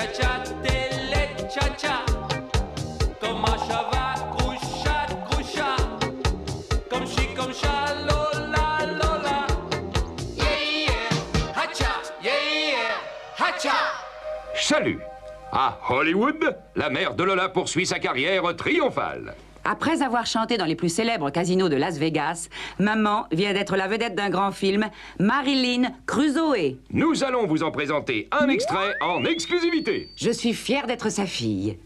cha-cha, télé-cha-cha. Comme un cheval, croucha, croucha. Comme chi, comme cha, lola, lola. Yeah, yeah, hacha, yeah, yeah, hacha. Salut! À Hollywood, la mère de Lola poursuit sa carrière triomphale. Après avoir chanté dans les plus célèbres casinos de Las Vegas, maman vient d'être la vedette d'un grand film, Marilyn Crusoe. Nous allons vous en présenter un extrait en exclusivité. Je suis fière d'être sa fille.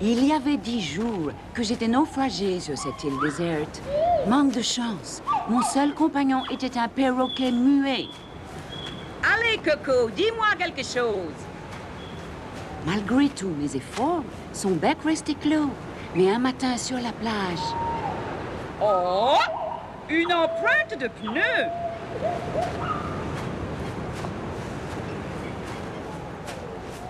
Il y avait 10 jours que j'étais naufragée sur cette île déserte. Manque de chance. Mon seul compagnon était un perroquet muet. Allez, Coco, dis-moi quelque chose. Malgré tous mes efforts, son bec restait clos. Mais un matin sur la plage... Oh! Une empreinte de pneu!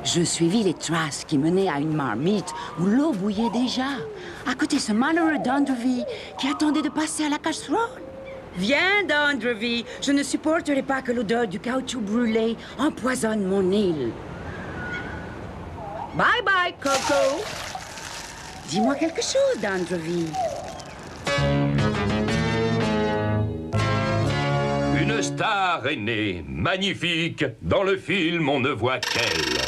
Je suivis les traces qui menaient à une marmite où l'eau bouillait déjà. À côté, ce malheureux d'Andrevy qui attendait de passer à la casserole. Viens, d'Andrevy. Je ne supporterai pas que l'odeur du caoutchouc brûlé empoisonne mon île. Bye bye, Coco. Dis-moi quelque chose, d'Andrevy. Une star est née, magnifique. Dans le film, on ne voit qu'elle.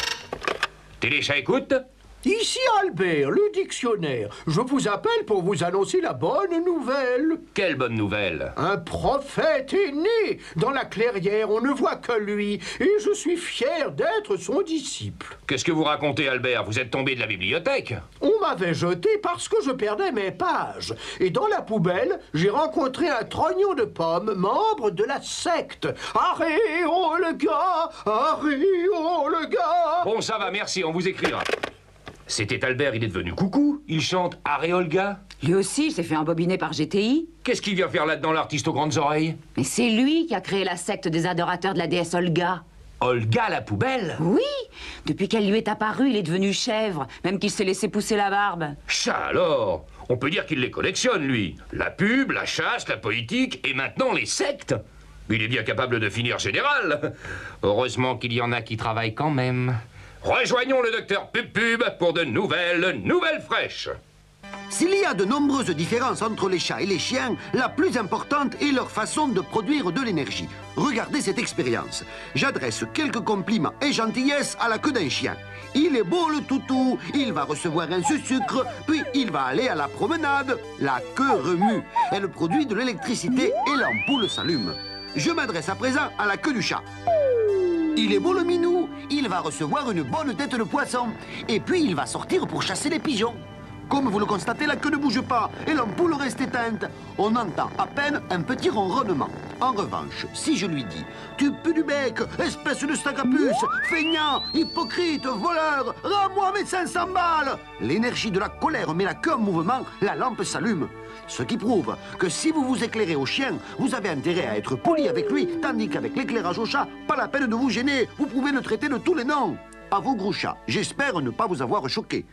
Téléchat écoute. Ici Albert, le dictionnaire. Je vous appelle pour vous annoncer la bonne nouvelle. Quelle bonne nouvelle? Un prophète est né. Dans la clairière, on ne voit que lui. Et je suis fier d'être son disciple. Qu'est-ce que vous racontez, Albert? Vous êtes tombé de la bibliothèque? On m'avait jeté parce que je perdais mes pages. Et dans la poubelle, j'ai rencontré un trognon de pommes, membre de la secte. Arrête, oh le gars! Arrête, oh le gars! Bon, ça va, merci, on vous écrira. C'était Albert, il est devenu coucou. Il chante Harry Olga. Lui aussi, il s'est fait embobiner par GTI. Qu'est-ce qu'il vient faire là-dedans, l'artiste aux grandes oreilles? Mais c'est lui qui a créé la secte des adorateurs de la déesse Olga. Olga la poubelle? Oui. Depuis qu'elle lui est apparue, il est devenu chèvre, même qu'il s'est laissé pousser la barbe. Ça alors? On peut dire qu'il les collectionne, lui. La pub, la chasse, la politique et maintenant les sectes. Il est bien capable de finir général. Heureusement qu'il y en a qui travaillent quand même. Rejoignons le docteur Pub pour de nouvelles fraîches. S'il y a de nombreuses différences entre les chats et les chiens, la plus importante est leur façon de produire de l'énergie. Regardez cette expérience. J'adresse quelques compliments et gentillesses à la queue d'un chien. Il est beau le toutou, il va recevoir un sucre, puis il va aller à la promenade. La queue remue, elle produit de l'électricité et l'ampoule s'allume. Je m'adresse à présent à la queue du chat. Il est beau le minou, il va recevoir une bonne tête de poisson. Et puis il va sortir pour chasser les pigeons. Comme vous le constatez, la queue ne bouge pas et l'ampoule reste éteinte. On entend à peine un petit ronronnement. En revanche, si je lui dis « Tu pues du bec, espèce de stagapus, feignant, hypocrite, voleur, rends-moi mes 500 balles !» L'énergie de la colère met la queue en mouvement, la lampe s'allume. Ce qui prouve que si vous vous éclairez au chien, vous avez intérêt à être poli avec lui, tandis qu'avec l'éclairage au chat, pas la peine de vous gêner, vous pouvez le traiter de tous les noms. À vous, gros chat, j'espère ne pas vous avoir choqué.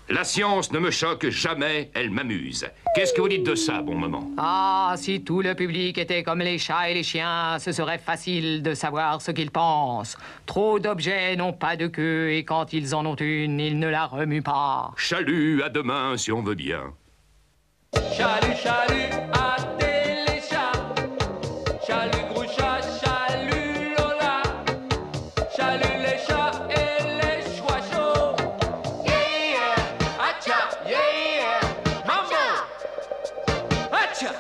La science ne me choque jamais, elle m'amuse. Qu'est-ce que vous dites de ça, bon moment? Ah, si tout le public était comme les chats et les chiens, ce serait facile de savoir ce qu'ils pensent. Trop d'objets n'ont pas de queue et quand ils en ont une, ils ne la remuent pas. Chalut, à demain si on veut bien. Chalut, chalut, à téléchat. Chalut, gros chat, chalut, Lola. Chalut, les chats et les choix chauds. Yeah, yeah, hacha, yeah, yeah, mambo. Hacha.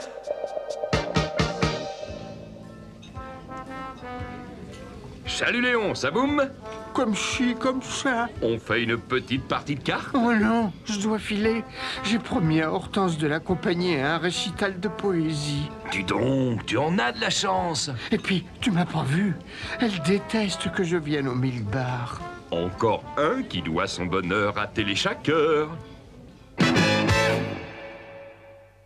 Salut Léon, ça boum? Comme ci, comme ça. On fait une petite partie de cartes? Oh non, je dois filer. J'ai promis à Hortense de l'accompagner à un récital de poésie. Dis donc, tu en as de la chance. Et puis, tu m'as pas vu. Elle déteste que je vienne au 1000 bars. Encore un qui doit son bonheur à Téléchaqueur.